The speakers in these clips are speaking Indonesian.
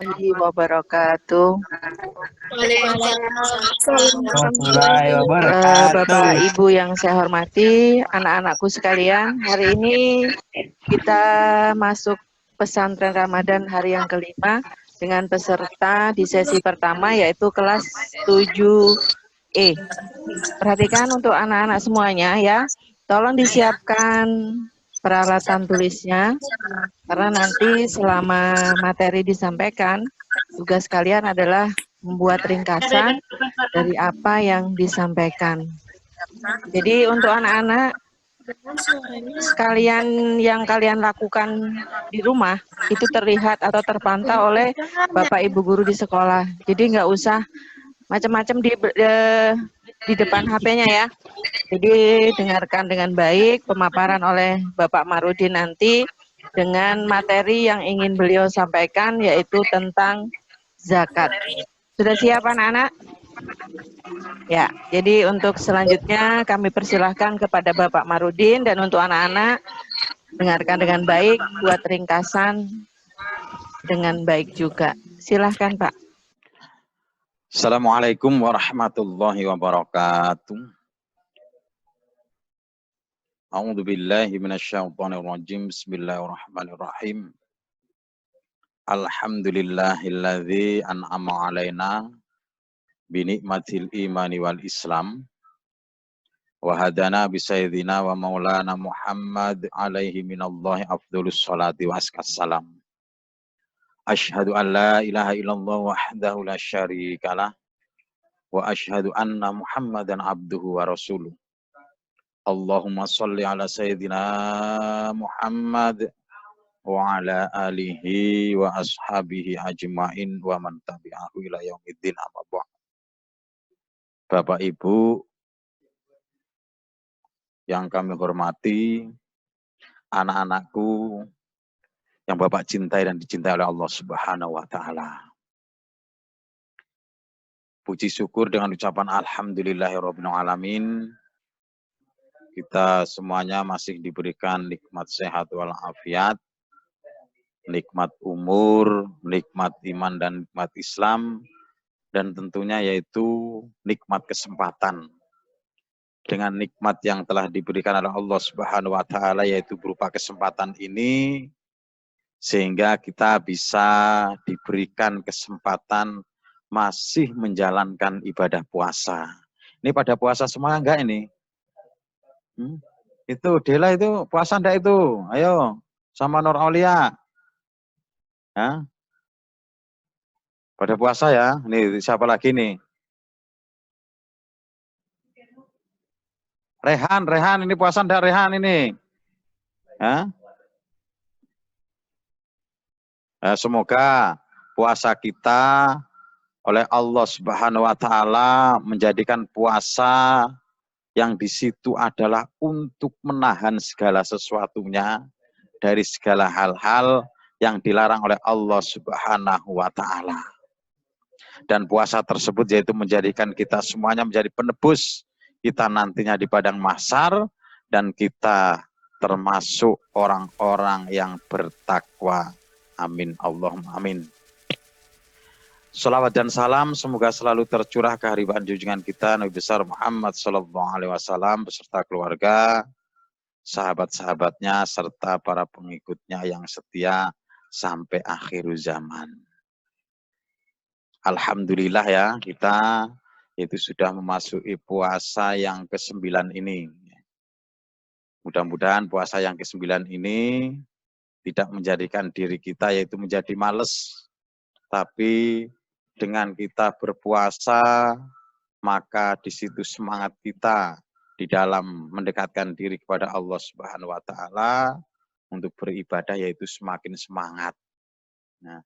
warahmatullahi wabarakatuh. Waalaikumsalam Warahmatullahi warahmatullahi wabarakatuh. Bapak Ibu yang saya hormati, anak-anakku sekalian, hari ini kita masuk pesantren Ramadan hari yang kelima dengan peserta di sesi pertama yaitu kelas 7E. Perhatikan untuk anak-anak semuanya ya, tolong disiapkan peralatan tulisnya karena nanti selama materi disampaikan, tugas kalian adalah membuat ringkasan dari apa yang disampaikan. Jadi untuk anak-anak, sekalian yang kalian lakukan di rumah, itu terlihat atau terpantau oleh Bapak Ibu guru di sekolah. Jadi nggak usah macam-macam di depan HP-nya ya. Jadi dengarkan dengan baik pemaparan oleh Bapak Marudin nanti dengan materi yang ingin beliau sampaikan yaitu tentang zakat. Sudah siap anak-anak? Ya, jadi untuk selanjutnya kami persilahkan kepada Bapak Marudin dan untuk anak-anak dengarkan dengan baik, buat ringkasan dengan baik juga. Silahkan Pak. Assalamualaikum warahmatullahi wabarakatuh. A'udzu billahi minasyaitonir rajim. Bismillahirrahmanirrahim. Alhamdulillahilladzi an'ama 'alaina bi ni'matil imani wal islam wa hadana bi sayyidina wa maulana Muhammad alaihi minallahi afdhalus salati wa assalam. Asyhadu an la ilaha illallah wahdahu la syarikalah wa asyhadu anna Muhammadan abduhu wa rasuluh. Allahumma sholli ala sayyidina Muhammad wa ala alihi wa ashabihi ajma'in wa man tabi'ahu ila yaumiddin amma ba'd. Bapak Ibu yang kami hormati, anak-anakku yang Bapak cintai dan dicintai oleh Allah Subhanahu wa taala. Puji syukur dengan ucapan alhamdulillahirabbil alamin. Kita semuanya masih diberikan nikmat sehat walafiat, nikmat umur, nikmat iman dan nikmat Islam, dan tentunya yaitu nikmat kesempatan. Dengan nikmat yang telah diberikan oleh Allah Subhanahu wa taala yaitu berupa kesempatan ini, sehingga kita bisa diberikan kesempatan masih menjalankan ibadah puasa. Ini pada puasa semua enggak ini? Itu Dela itu puasa enggak itu? Ayo sama Nur Aulia. Hah? Pada puasa ya. Nih siapa lagi nih? Rehan ini puasa enggak Rehan ini? Hah? Semoga puasa kita oleh Allah Subhanahu wa taala menjadikan puasa yang di situ adalah untuk menahan segala sesuatunya dari segala hal-hal yang dilarang oleh Allah Subhanahu wa taala. Dan puasa tersebut yaitu menjadikan kita semuanya menjadi penebus kita nantinya di padang mahsyar dan kita termasuk orang-orang yang bertakwa. Amin Allahumma amin. Salawat dan salam semoga selalu tercurah ke haribaan junjungan kita Nabi besar Muhammad sallallahu alaihi wasallam beserta keluarga, sahabat-sahabatnya serta para pengikutnya yang setia sampai akhir zaman. Alhamdulillah ya, kita itu sudah memasuki puasa yang ke-9 ini. Mudah-mudahan puasa yang ke-9 ini tidak menjadikan diri kita yaitu menjadi males, tapi dengan kita berpuasa, maka di situ semangat kita di dalam mendekatkan diri kepada Allah Subhanahu wa taala untuk beribadah yaitu semakin semangat. Nah,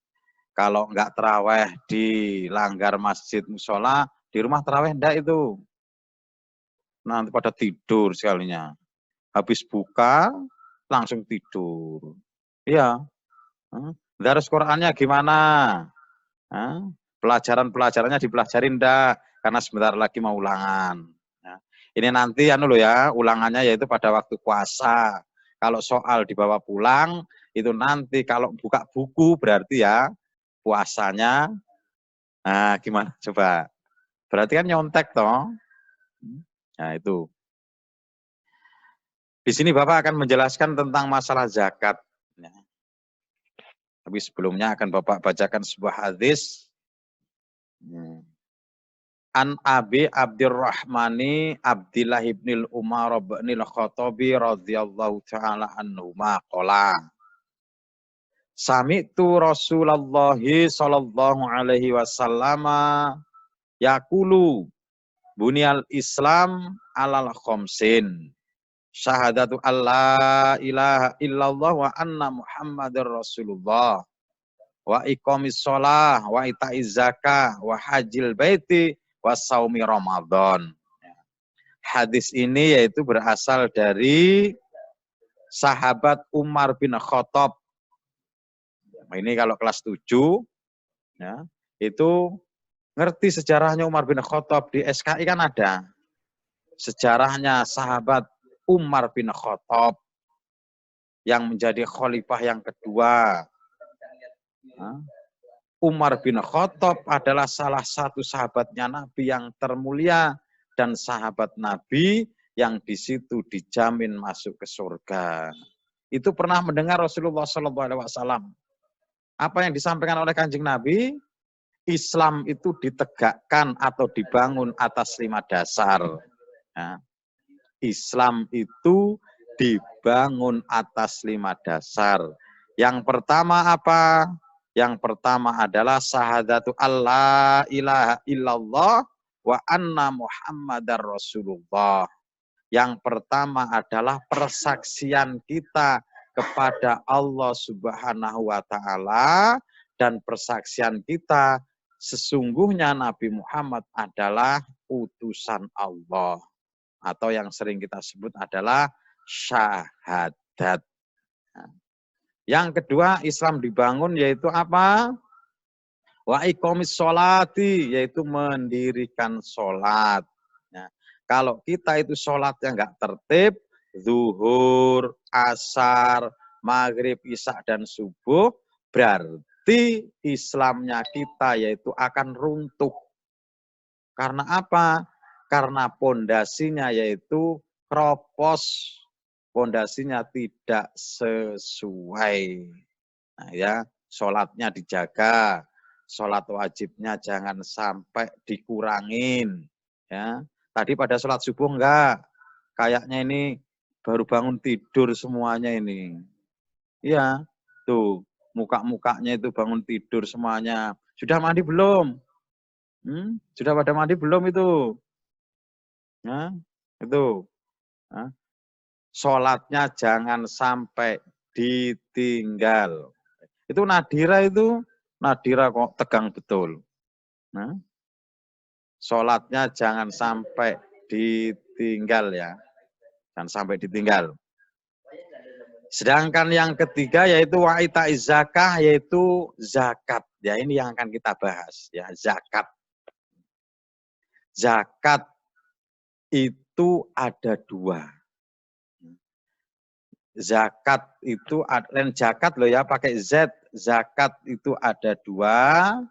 kalau enggak terawih di langgar masjid musola, di rumah terawih enggak itu. Nanti pada tidur sekalinya. Habis buka langsung tidur. Iya. Daras Qur'annya gimana? Pelajaran-pelajarannya dipelajarin enggak? Karena sebentar lagi mau ulangan. Nah, ini nanti ulangannya yaitu pada waktu puasa. Kalau soal dibawa pulang, itu nanti kalau buka buku berarti ya, puasanya. Nah, gimana coba? Berarti kan nyontek toh. Nah, itu. Di sini Bapak akan menjelaskan tentang masalah zakat. Ya. Tapi sebelumnya akan Bapak bacakan sebuah hadis. An Abi Abdurrahmani Abdillah ibnil Umar ibnil Khattabi radhiyallahu ta'ala anhu maqala. Sami'tu Rasulullah sallallahu alaihi wasallam yaqulu bunyal Islam alal khamsin. Syahadatu alla ilaha illallah wa anna Muhammadar Rasulullah wa iqamis shalah wa ita'iz zakah wa hajjil baiti wa saumi Ramadan. Hadis ini yaitu berasal dari sahabat Umar bin Khattab. Ini kalau kelas 7 ya, itu ngerti sejarahnya Umar bin Khattab di SKI kan ada. Sejarahnya sahabat Umar bin Khattab yang menjadi khalifah yang kedua. Umar bin Khattab adalah salah satu sahabatnya Nabi yang termulia dan sahabat Nabi yang di situ dijamin masuk ke surga. Itu pernah mendengar Rasulullah SAW. Apa yang disampaikan oleh Kanjeng Nabi? Islam itu ditegakkan atau dibangun atas 5 dasar. Nah, Islam itu dibangun atas 5 dasar. Yang pertama apa? Yang pertama adalah syahadatu alla ilaha illallah wa anna Muhammadar Rasulullah. Yang pertama adalah persaksian kita kepada Allah Subhanahu wa taala dan persaksian kita sesungguhnya Nabi Muhammad adalah utusan Allah. Atau yang sering kita sebut adalah syahadat. Yang kedua, Islam dibangun yaitu apa? Wa iqamis sholati, yaitu mendirikan sholat. Nah, kalau kita itu sholatnya nggak tertib, zuhur, asar, maghrib, isya, dan subuh, berarti Islamnya kita yaitu akan runtuh. Karena apa? Karena pondasinya yaitu kropos, pondasinya tidak sesuai. Nah ya, sholatnya dijaga, sholat wajibnya jangan sampai dikurangin. Ya, tadi pada sholat subuh enggak, kayaknya ini baru bangun tidur semuanya ini. Iya, tuh muka-mukanya itu bangun tidur semuanya. Sudah mandi belum? Sudah pada mandi belum itu? Nah, itu. Nah, sholatnya jangan sampai ditinggal. Itu Nadira kok tegang betul. Nah, sholatnya jangan sampai ditinggal ya. Jangan sampai ditinggal. Sedangkan yang ketiga yaitu wa ita'iz zakah, yaitu zakat. Ya ini yang akan kita bahas ya, zakat. Zakat itu ada 2. Zakat itu, lain zakat loh ya, pakai Z. Zakat itu ada 2.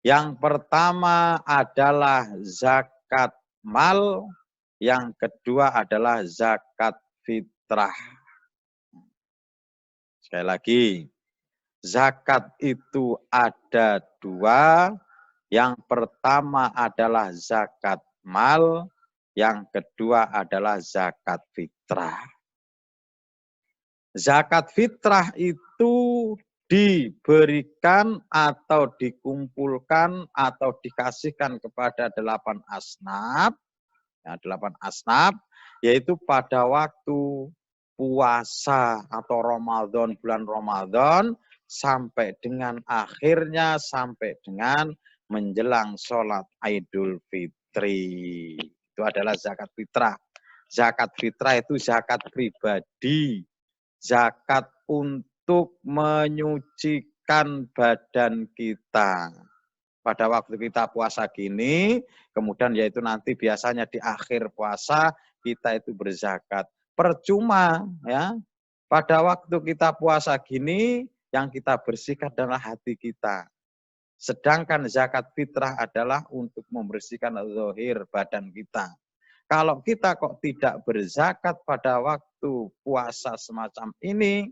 Yang pertama adalah zakat mal, yang kedua adalah zakat fitrah. Sekali lagi, zakat itu ada 2. Yang pertama adalah zakat mal, yang kedua adalah zakat fitrah. Zakat fitrah itu diberikan atau dikumpulkan atau dikasihkan kepada 8 asnaf. Ya, 8 asnaf, yaitu pada waktu puasa atau Ramadan, bulan Ramadan, sampai dengan akhirnya, sampai dengan menjelang sholat Idul Fitri. Itu adalah zakat fitrah. Zakat fitrah itu zakat pribadi. Zakat untuk menyucikan badan kita. Pada waktu kita puasa gini, kemudian yaitu nanti biasanya di akhir puasa, kita itu berzakat. Percuma ya, pada waktu kita puasa gini, Yang kita bersihkan adalah hati kita. Sedangkan zakat fitrah adalah untuk membersihkan zahir badan kita. Kalau kita kok tidak berzakat pada waktu puasa semacam ini,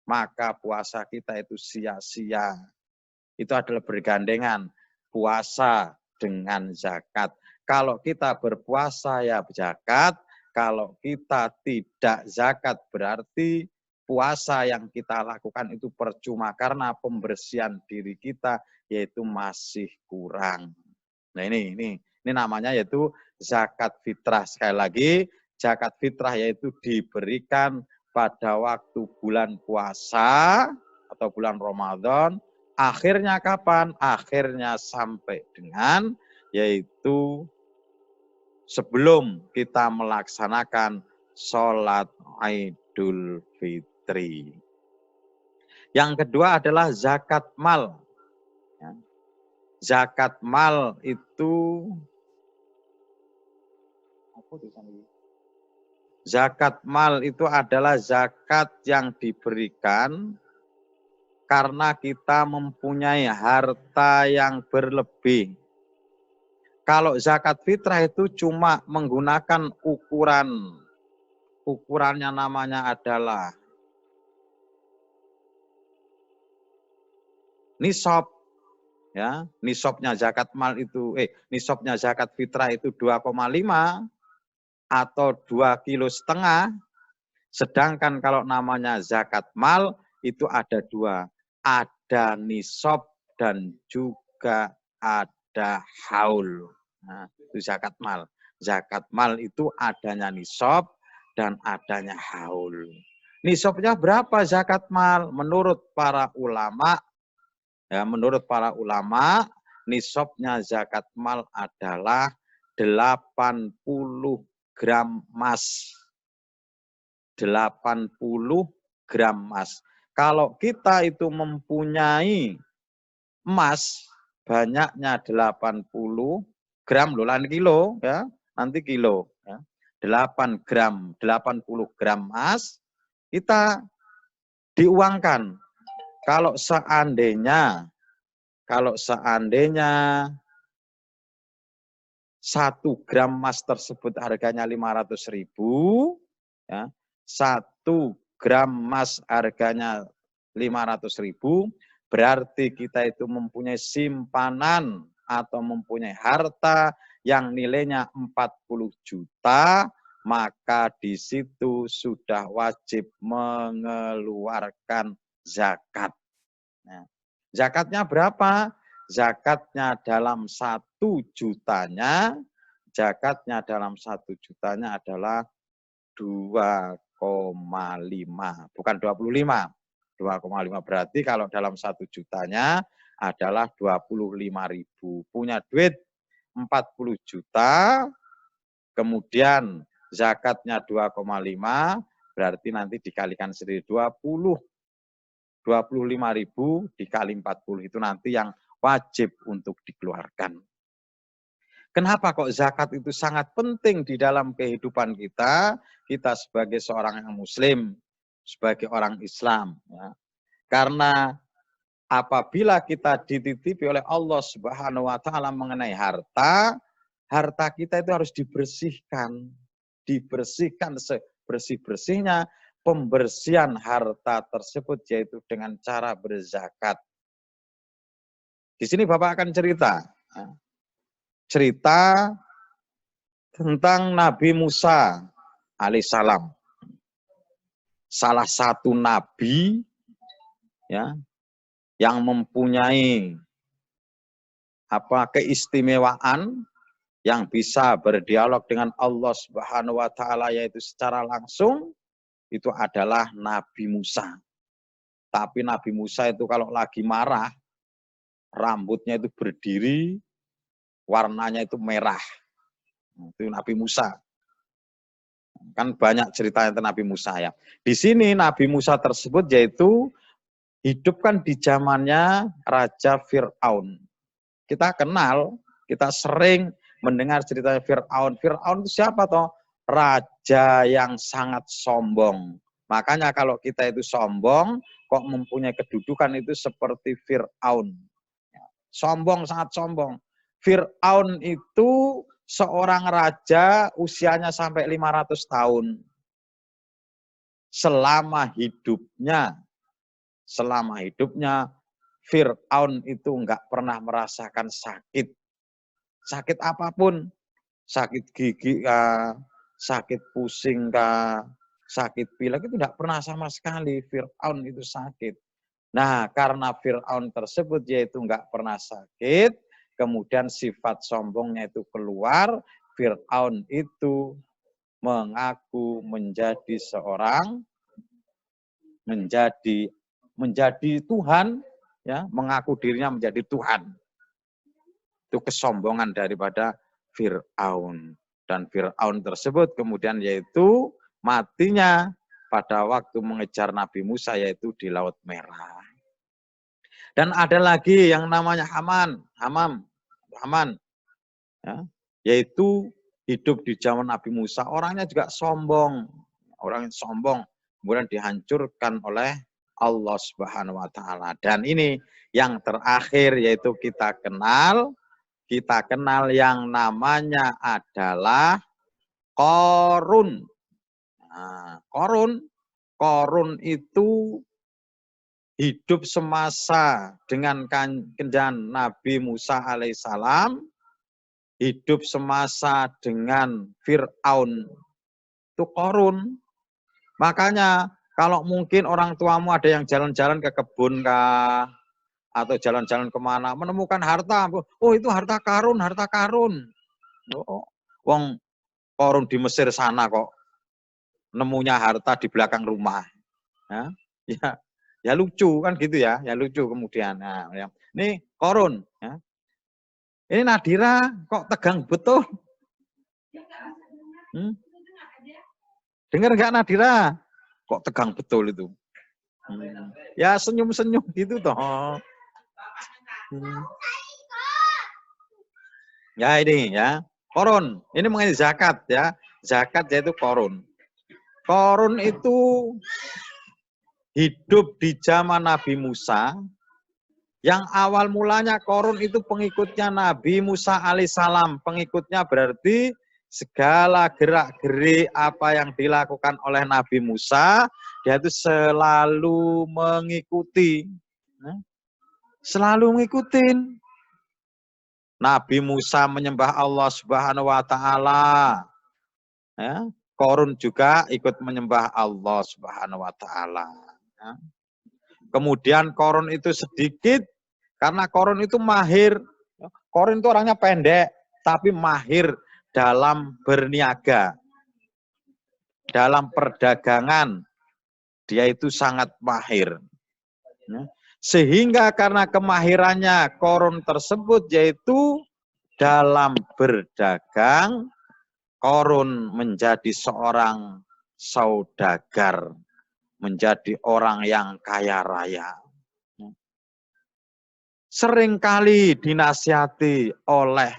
maka puasa kita itu sia-sia. Itu adalah bergandengan puasa dengan zakat. Kalau kita berpuasa ya zakat, kalau kita tidak zakat berarti puasa yang kita lakukan itu percuma karena pembersihan diri kita yaitu masih kurang. Nah ini namanya yaitu zakat fitrah. Sekali lagi, zakat fitrah yaitu diberikan pada waktu bulan puasa atau bulan Ramadan. Akhirnya kapan? Akhirnya sampai dengan yaitu sebelum kita melaksanakan sholat Idul Fitri. Yang kedua adalah zakat mal. Zakat mal itu adalah zakat yang diberikan karena kita mempunyai harta yang berlebih. Kalau zakat fitrah itu cuma menggunakan ukurannya namanya adalah nisab. Ya, nisabnya zakat mal itu nisabnya zakat fitrah itu 2,5 atau 2,5 kilo. Sedangkan kalau namanya zakat mal itu ada dua, ada nisab dan juga ada haul. Nah, itu zakat mal. Zakat mal itu adanya nisab dan adanya haul. Nisabnya berapa zakat mal? Menurut para ulama, nisabnya zakat mal adalah 80 gram emas. 80 gram emas. Kalau kita itu mempunyai emas banyaknya 80 gram, loh, lain kilo ya, nanti kilo ya. 80 gram emas kita diuangkan. Kalau seandainya 1 gram emas tersebut harganya 500.000, ya, 1 gram emas harganya 500.000, berarti kita itu mempunyai simpanan atau mempunyai harta yang nilainya 40 juta, maka di situ sudah wajib mengeluarkan zakat. Nah, zakatnya berapa? Zakatnya dalam 1 jutanya, adalah 2,5, bukan 25. 2,5 berarti kalau dalam 1 jutanya adalah 25.000. Punya duit 40 juta, kemudian zakatnya 2,5, berarti nanti dikalikan sendiri 25.000 dikali 40 itu nanti yang wajib untuk dikeluarkan. Kenapa kok zakat itu sangat penting di dalam kehidupan kita sebagai seorang yang muslim, sebagai orang Islam. Ya. Karena apabila kita dititipi oleh Allah Subhanahu wa Ta'ala mengenai harta kita itu harus dibersihkan sebersih-bersihnya. Pembersihan harta tersebut yaitu dengan cara berzakat. Di sini Bapak akan cerita tentang Nabi Musa alaihissalam. Salah satu nabi ya yang mempunyai keistimewaan yang bisa berdialog dengan Allah Subhanahu wa Ta'ala yaitu secara langsung. Itu adalah Nabi Musa. Tapi Nabi Musa itu kalau lagi marah, rambutnya itu berdiri, warnanya itu merah. Itu Nabi Musa. Kan banyak ceritanya tentang Nabi Musa ya. Di sini Nabi Musa tersebut yaitu hidup kan di zamannya Raja Fir'aun. Kita kenal, kita sering mendengar ceritanya Fir'aun. Fir'aun itu siapa toh? Raja yang sangat sombong. Makanya kalau kita itu sombong, kok mempunyai kedudukan itu seperti Fir'aun. Sombong, sangat sombong. Fir'aun itu seorang raja usianya sampai 500 tahun. Selama hidupnya Fir'aun itu enggak pernah merasakan sakit. Sakit apapun. Sakit gigi kah, sakit pusing kah, sakit pilek itu enggak pernah sama sekali Fir'aun itu sakit. Nah, karena Fir'aun tersebut yaitu enggak pernah sakit, kemudian sifat sombongnya itu keluar, Fir'aun itu mengaku menjadi menjadi Tuhan, ya, mengaku dirinya menjadi Tuhan. Itu kesombongan daripada Fir'aun. Dan Fir'aun tersebut kemudian yaitu matinya pada waktu mengejar Nabi Musa yaitu di Laut Merah. Dan ada lagi yang namanya Haman, ya, yaitu hidup di zaman Nabi Musa. Orangnya juga sombong, kemudian dihancurkan oleh Allah Subhanahu wa taala. Dan ini yang terakhir yaitu kita kenal yang namanya adalah Qarun. Nah, Qarun itu hidup semasa dengan kanjeng Nabi Musa alaihissalam, hidup semasa dengan Fir'aun. Itu Qarun. Makanya kalau mungkin orang tuamu ada yang jalan-jalan ke kebun kah, atau jalan-jalan kemana, menemukan harta. Oh itu harta karun. Oh, wong Qarun di Mesir sana kok nemunya harta di belakang rumah. Ya lucu kan gitu ya lucu kemudian. Nah, ya. Ini Qarun. Ya. Ini Nadira kok tegang betul. Dengar nggak Nadira? Kok tegang betul itu? Ya senyum-senyum gitu toh. Ya ini ya, Qarun. Ini mengenai zakat ya. Zakat yaitu Qarun. Qarun itu hidup di zaman Nabi Musa. Yang awal mulanya Qarun itu pengikutnya Nabi Musa alaihissalam. Pengikutnya berarti segala gerak-gerik apa yang dilakukan oleh Nabi Musa, dia itu selalu mengikuti. Selalu ngikutin. Nabi Musa menyembah Allah Subhanahu wa taala. Ya, Qarun juga ikut menyembah Allah Subhanahu wa taala. Ya. Kemudian Qarun itu sedikit karena Qarun itu mahir. Qarun itu orangnya pendek tapi mahir dalam berniaga. Dalam perdagangan dia itu sangat mahir. Ya. Sehingga karena kemahirannya Qarun tersebut yaitu dalam berdagang, Qarun menjadi seorang saudagar, menjadi orang yang kaya raya. Seringkali dinasihati oleh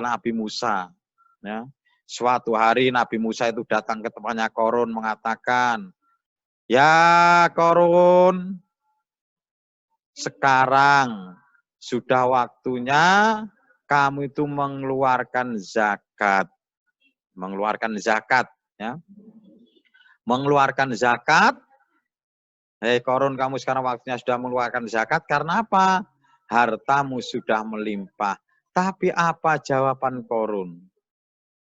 Nabi Musa. Ya. Suatu hari Nabi Musa itu datang ke tempatnya Qarun mengatakan, "Ya Qarun, sekarang sudah waktunya kamu itu mengeluarkan zakat." Mengeluarkan zakat. Ya. Mengeluarkan zakat. Hei Qarun, kamu sekarang waktunya sudah mengeluarkan zakat. Karena apa? Hartamu sudah melimpah. Tapi apa jawaban Qarun?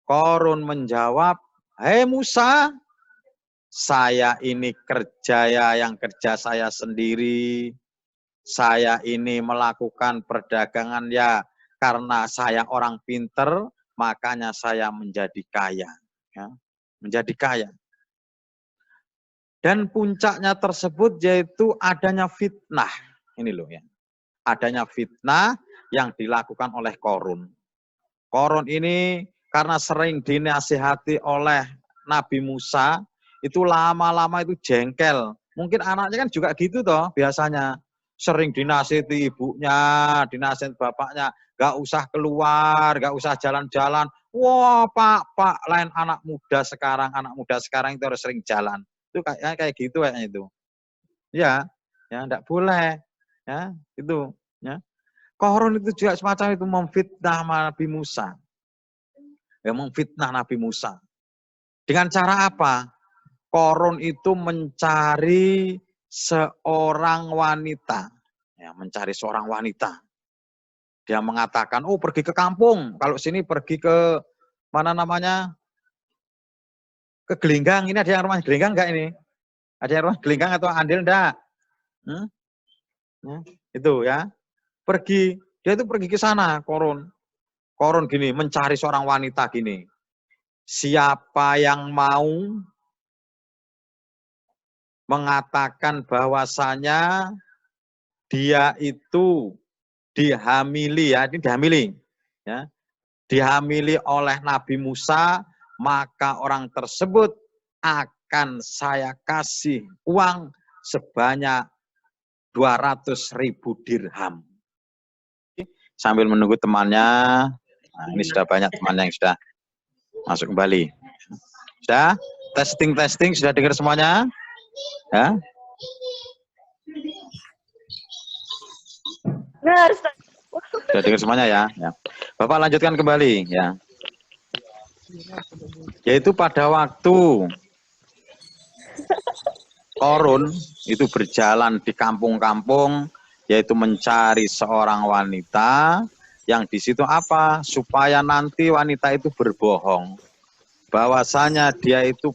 Qarun menjawab, "Hei Musa, saya ini kerja saya sendiri. Saya ini melakukan perdagangan ya karena saya orang pinter, makanya saya menjadi kaya." Ya, menjadi kaya. Dan puncaknya tersebut yaitu adanya fitnah. Ini loh ya. Adanya fitnah yang dilakukan oleh Qarun. Qarun ini karena sering dinasihati oleh Nabi Musa, itu lama-lama itu jengkel. Mungkin anaknya kan juga gitu toh biasanya. Sering dinasihati ibunya, dinasihati bapaknya. nggak usah keluar, nggak usah jalan-jalan. Wah, Pak, lain anak muda sekarang itu harus sering jalan. Itu kayak gitu kayaknya itu. Ya, enggak boleh. Ya, itu, ya. Qarun itu juga semacam itu memfitnah Nabi Musa. Ya, memfitnah Nabi Musa. Dengan cara apa? Qarun itu mencari seorang wanita. Ya, mencari seorang wanita. Dia mengatakan, oh pergi ke kampung. Kalau sini pergi ke mana namanya? Ke Gelinggang. Ini ada yang rumah Gelinggang enggak ini? Ada yang rumah Gelinggang atau Andil enggak? Ya, itu ya. Pergi. Dia itu pergi ke sana, Qarun. Qarun gini, mencari seorang wanita gini. Siapa yang mau mengatakan bahwasanya dia itu dihamili ya, ini dihamili ya. Dihamili oleh Nabi Musa, maka orang tersebut akan saya kasih uang sebanyak 200.000 dirham. Sambil menunggu temannya, nah ini sudah banyak teman yang sudah masuk kembali. Sudah? Testing, sudah dengar semuanya? Ya? Sudah dengar semuanya ya? Ya. Bapak lanjutkan kembali ya. Yaitu pada waktu Qarun itu berjalan di kampung-kampung, yaitu mencari seorang wanita yang di situ apa? Supaya nanti wanita itu berbohong bahwasanya dia itu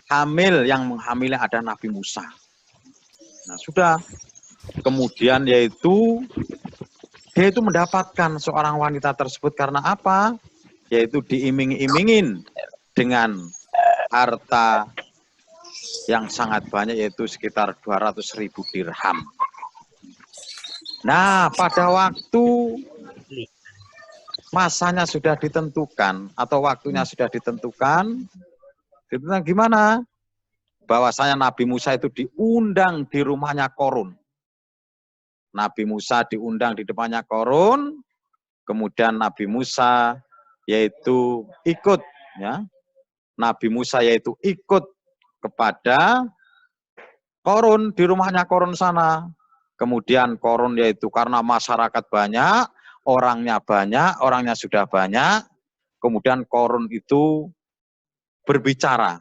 hamil, yang menghamili ada Nabi Musa. Nah, sudah. Kemudian dia itu mendapatkan seorang wanita tersebut karena apa? Yaitu diiming-imingin dengan harta yang sangat banyak, yaitu sekitar 200.000 dirham. Nah, pada waktu masanya sudah ditentukan atau waktunya sudah ditentukan gimana? Bahwasanya Nabi Musa itu diundang di rumahnya Qarun. Nabi Musa diundang di depannya Qarun, kemudian Nabi Musa yaitu ikut ya. Nabi Musa yaitu ikut kepada Qarun di rumahnya Qarun sana. Kemudian Qarun yaitu karena masyarakat banyak, orangnya sudah banyak, kemudian Qarun itu berbicara.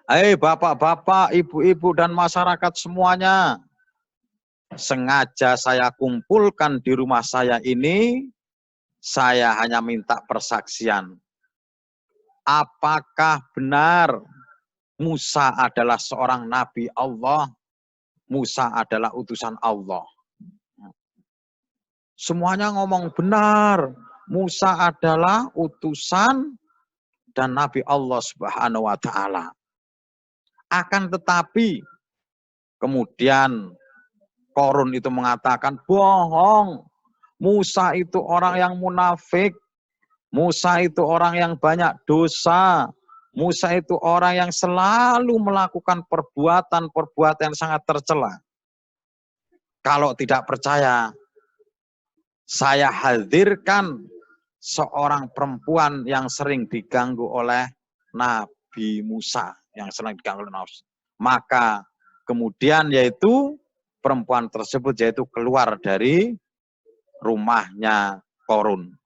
Hei bapak-bapak, ibu-ibu dan masyarakat semuanya, sengaja saya kumpulkan di rumah saya ini, saya hanya minta persaksian. Apakah benar Musa adalah seorang nabi Allah? Musa adalah utusan Allah. Semuanya ngomong benar. Musa adalah utusan dan nabi Allah Subhanahu wa taala. Akan tetapi kemudian Qarun itu mengatakan bohong. Musa itu orang yang munafik. Musa itu orang yang banyak dosa. Musa itu orang yang selalu melakukan perbuatan-perbuatan yang sangat tercela. Kalau tidak percaya, saya hadirkan seorang perempuan yang sering diganggu oleh Nabi Musa. Yang sering diganggu oleh Nabi Musa. Maka kemudian yaitu perempuan tersebut yaitu keluar dari rumahnya Qarun.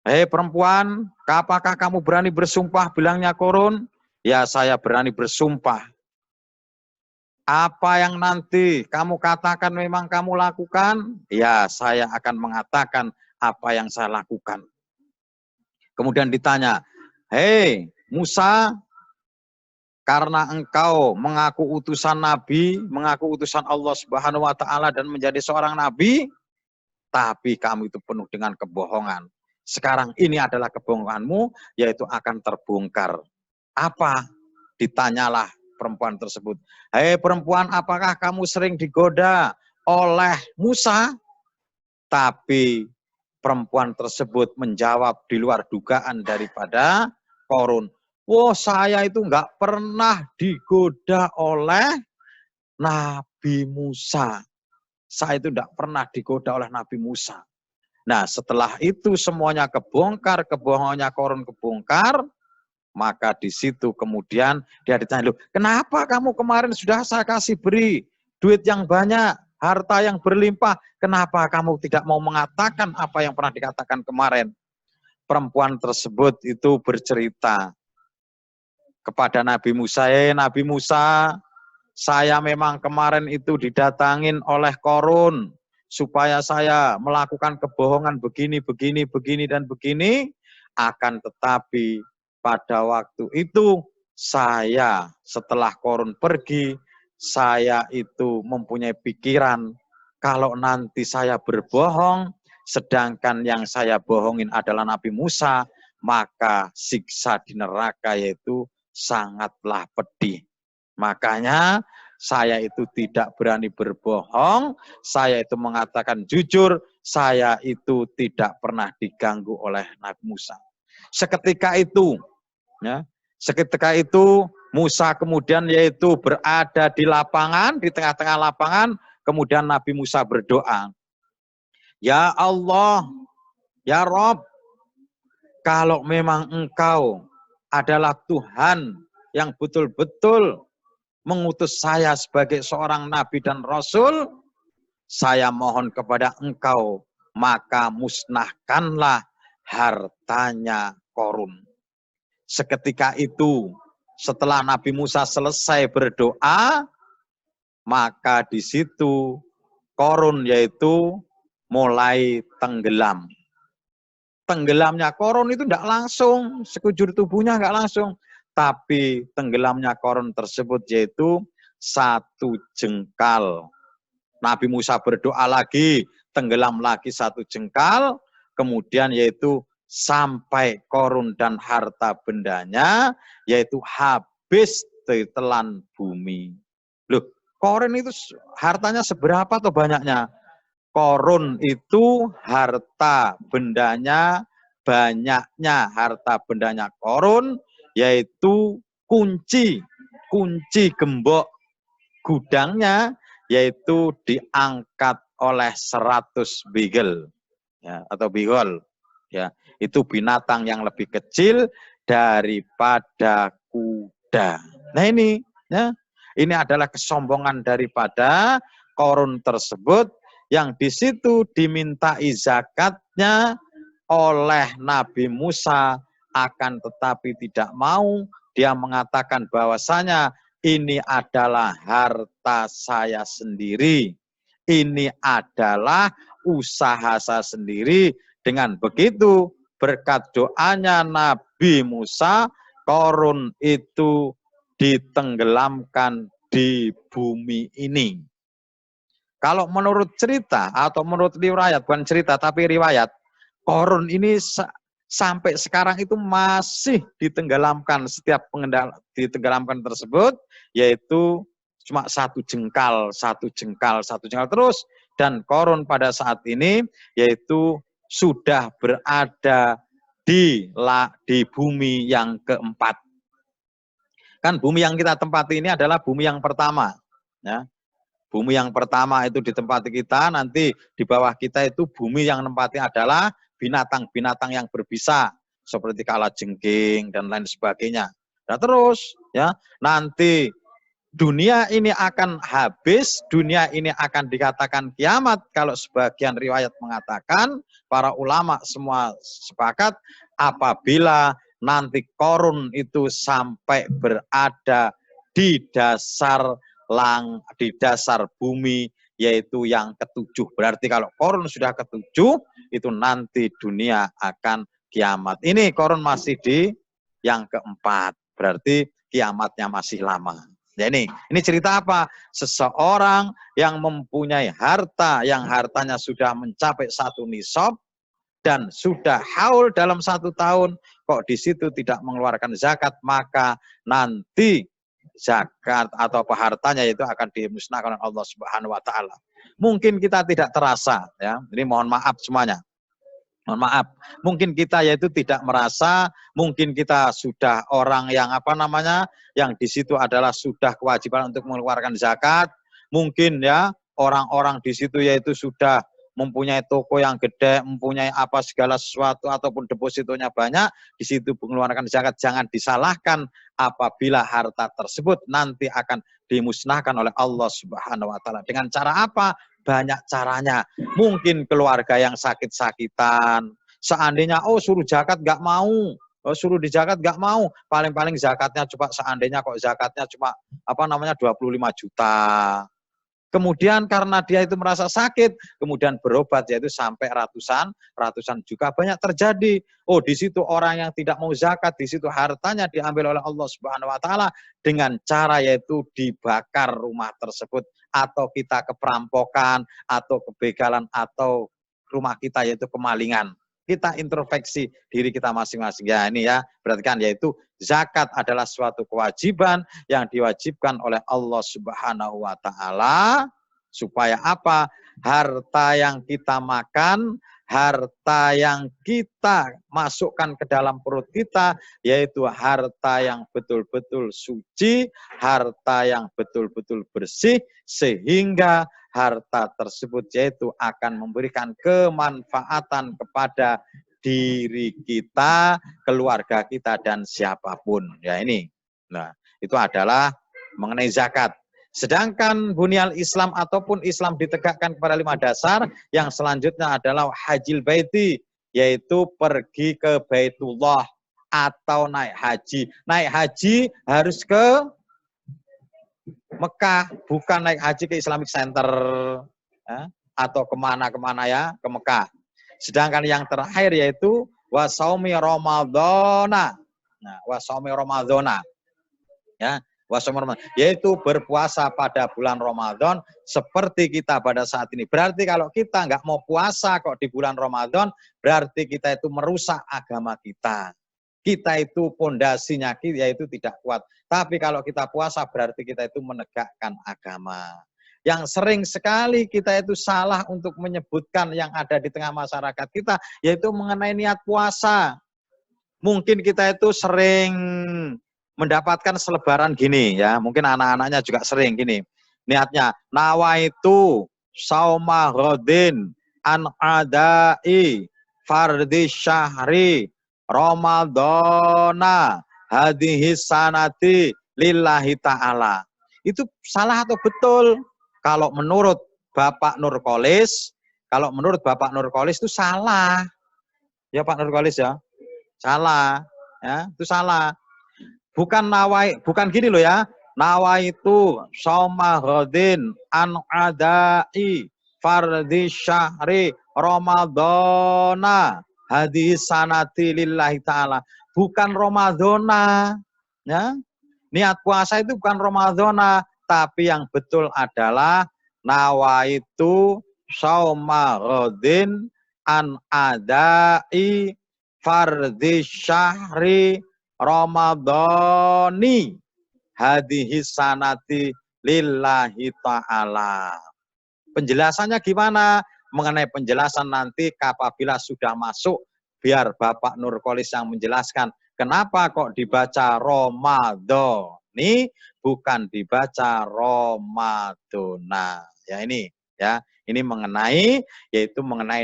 Hei perempuan, apakah kamu berani bersumpah? Bilangnya Qarun. Ya saya berani bersumpah. Apa yang nanti kamu katakan memang kamu lakukan? Ya saya akan mengatakan apa yang saya lakukan. Kemudian ditanya, hei Musa, karena engkau mengaku utusan Nabi, mengaku utusan Allah Subhanahu wa taala dan menjadi seorang nabi, tapi kamu itu penuh dengan kebohongan. Sekarang ini adalah kebohonganmu, yaitu akan terbongkar. Apa? Ditanyalah perempuan tersebut. Hei perempuan, apakah kamu sering digoda oleh Musa? Tapi perempuan tersebut menjawab di luar dugaan daripada Qarun. Wah, saya itu nggak pernah digoda oleh Nabi Musa. Saya itu tidak pernah digoda oleh Nabi Musa. Nah, setelah itu semuanya kebongkar, kebohongannya Korun kebongkar, maka di situ kemudian dia ditanya, loh, kenapa kamu kemarin sudah saya kasih beri duit yang banyak, harta yang berlimpah, kenapa kamu tidak mau mengatakan apa yang pernah dikatakan kemarin? Perempuan tersebut itu bercerita kepada Nabi Musa, Nabi Musa, saya memang kemarin itu didatangin oleh Korun supaya saya melakukan kebohongan begini, dan begini, akan tetapi pada waktu itu saya setelah Korun pergi, saya itu mempunyai pikiran kalau nanti saya berbohong, sedangkan yang saya bohongin adalah Nabi Musa, maka siksa di neraka yaitu sangatlah pedih. Makanya saya itu tidak berani berbohong, saya itu mengatakan jujur, saya itu tidak pernah diganggu oleh Nabi Musa. Seketika itu, ya, Musa kemudian yaitu berada di lapangan, di tengah-tengah lapangan, kemudian Nabi Musa berdoa, ya Allah, ya Rob, kalau memang engkau adalah Tuhan yang betul-betul mengutus saya sebagai seorang nabi dan rasul, saya mohon kepada engkau, maka musnahkanlah hartanya Korun. Seketika itu, setelah Nabi Musa selesai berdoa, maka di situ Korun yaitu mulai tenggelam. Tenggelamnya Korun itu tidak langsung, sekujur tubuhnya nggak langsung, tapi tenggelamnya Korun tersebut yaitu satu jengkal. Nabi Musa berdoa lagi, tenggelam lagi satu jengkal, kemudian yaitu sampai Korun dan harta bendanya, yaitu habis ditelan bumi. Loh, Korun itu hartanya seberapa atau banyaknya? Korun itu harta bendanya, banyaknya harta bendanya Korun, yaitu kunci gembok gudangnya, yaitu diangkat oleh 100 bigel, ya, atau bigol. Ya, itu binatang yang lebih kecil daripada kuda. Nah ini, ya, ini adalah kesombongan daripada Korun tersebut, yang di situ dimintai zakatnya oleh Nabi Musa, akan tetapi tidak mau. Dia mengatakan bahwasanya ini adalah harta saya sendiri, ini adalah usaha saya sendiri. Dengan begitu, berkat doanya Nabi Musa, Korun itu ditenggelamkan di bumi ini. Kalau menurut cerita atau menurut riwayat, bukan cerita tapi riwayat, Korun ini sampai sekarang itu masih ditenggelamkan. Setiap ditenggelamkan tersebut yaitu cuma satu jengkal terus, dan Korun pada saat ini yaitu sudah berada di bumi yang keempat. Kan bumi yang kita tempati ini adalah bumi yang pertama, ya. Bumi yang pertama itu ditempati kita, nanti di bawah kita itu bumi yang menempati adalah binatang-binatang yang berbisa, seperti kalajengking dan lain sebagainya. Nah terus, ya, nanti dunia ini akan habis, dunia ini akan dikatakan kiamat, kalau sebagian riwayat mengatakan, para ulama semua sepakat, apabila nanti Korun itu sampai berada di dasar bumi, yaitu yang ketujuh. Berarti kalau Korun sudah ketujuh, itu nanti dunia akan kiamat. Ini Korun masih di yang keempat, berarti kiamatnya masih lama. Ya ini cerita apa? Seseorang yang mempunyai harta, yang hartanya sudah mencapai 1 nisab, dan sudah haul dalam 1 tahun, kok di situ tidak mengeluarkan zakat, maka nanti zakat atau hartanya itu akan dimusnahkan oleh Allah Subhanahu wa taala. Mungkin kita tidak terasa, ya. Ini mohon maaf semuanya. Mohon maaf. Mungkin kita yaitu tidak merasa, mungkin kita sudah orang yang yang di situ adalah sudah kewajiban untuk mengeluarkan zakat. Mungkin ya orang-orang di situ yaitu sudah mempunyai toko yang gede, mempunyai apa segala sesuatu ataupun depositonya banyak, di situ mengeluarkan zakat. Jangan disalahkan apabila harta tersebut nanti akan dimusnahkan oleh Allah Subhanahu wa taala. Dengan cara apa? Banyak caranya. Mungkin keluarga yang sakit-sakitan, seandainya suruh zakat nggak mau, suruh di zakat nggak mau, paling-paling zakatnya coba seandainya kok zakatnya cuma 25 juta. Kemudian karena dia itu merasa sakit, kemudian berobat yaitu sampai ratusan juga banyak terjadi. Di situ orang yang tidak mau zakat, di situ hartanya diambil oleh Allah Subhanahu wa taala dengan cara yaitu dibakar rumah tersebut, atau kita keperampokan atau kebegalan atau rumah kita yaitu kemalingan. Kita introspeksi diri kita masing-masing. Ya ini ya, berarti kan yaitu zakat adalah suatu kewajiban yang diwajibkan oleh Allah Subhanahu wa taala supaya apa? Harta yang kita makan, harta yang kita masukkan ke dalam perut kita, yaitu harta yang betul-betul suci, harta yang betul-betul bersih, sehingga harta tersebut yaitu akan memberikan kemanfaatan kepada diri kita, keluarga kita, dan siapapun. Ya ini. Nah, itu adalah mengenai zakat. Sedangkan bunyal Islam ataupun Islam ditegakkan kepada 5 dasar, yang selanjutnya adalah hajil baiti, yaitu pergi ke Baitullah atau naik haji. Naik haji harus ke Mekah, bukan naik haji ke Islamic Center ya, atau kemana-kemana ya, ke Mekah. Sedangkan yang terakhir yaitu wasaumi Ramadhana. Nah, wasaumi Ramadhana. Ya, wasaumi Ramadhana, yaitu berpuasa pada bulan Ramadan seperti kita pada saat ini. Berarti kalau kita nggak mau puasa kok di bulan Ramadan, berarti kita itu merusak agama kita. Kita itu pondasinya yaitu tidak kuat. Tapi kalau kita puasa berarti kita itu menegakkan agama. Yang sering sekali kita itu salah untuk menyebutkan yang ada di tengah masyarakat kita, yaitu mengenai niat puasa. Mungkin kita itu sering mendapatkan selebaran gini ya, mungkin anak-anaknya juga sering gini. Niatnya, nawaitu sauma ghodin an adai fardhi syahri Ramadhana hadhihi sanati lillahi ta'ala. Itu salah atau betul? Kalau menurut Bapak Nurkolis, itu salah. Ya Pak Nurkolis ya. Salah. Ya, itu salah. Bukan gini loh ya. Nawaitu shauma ghadin an adai fardhi syahri Ramadhana hadis sanati lillahi ta'ala. Bukan Ramadhana. Ya. Niat puasa itu bukan Ramadhana, tapi yang betul adalah nawaitu shauma ghadin an adai fardhi syahri Ramadhani hadhihi sanati lillahi ta'ala. Penjelasannya gimana? Mengenai penjelasan nanti apabila sudah masuk, biar Bapak Nurkolis yang menjelaskan kenapa kok dibaca Ramadhani bukan dibaca Ramadhana. Ya ini ya, ini mengenai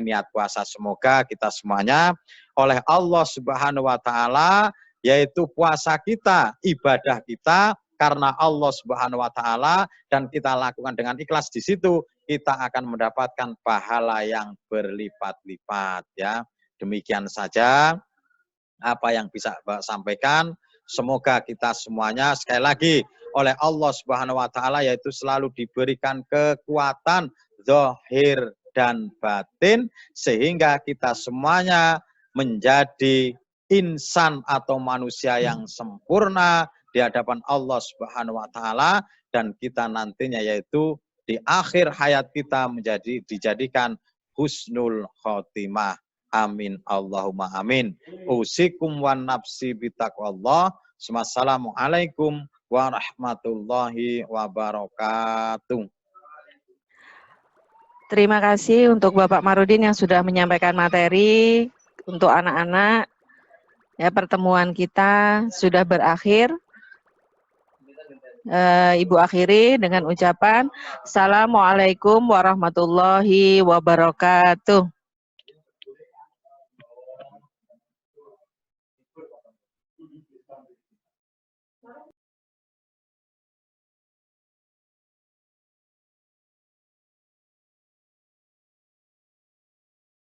niat puasa. Semoga kita semuanya oleh Allah Subhanahu wa taala, yaitu puasa kita, ibadah kita karena Allah Subhanahu wa taala, dan kita lakukan dengan ikhlas, di situ kita akan mendapatkan pahala yang berlipat-lipat ya. Demikian saja apa yang bisa Mbak sampaikan. Semoga kita semuanya sekali lagi oleh Allah Subhanahu wa taala yaitu selalu diberikan kekuatan zahir dan batin sehingga kita semuanya menjadi insan atau manusia yang sempurna di hadapan Allah Subhanahu wa taala, dan kita nantinya yaitu di akhir hayat kita dijadikan husnul khotimah. Amin Allahumma amin. Usikum wa nafsi bitaqwallah. Wassalamualaikum warahmatullahi wabarakatuh. Terima kasih untuk Bapak Marudin yang sudah menyampaikan materi untuk anak-anak. Ya, pertemuan kita sudah berakhir. Ibu akhiri dengan ucapan Assalamualaikum warahmatullahi wabarakatuh.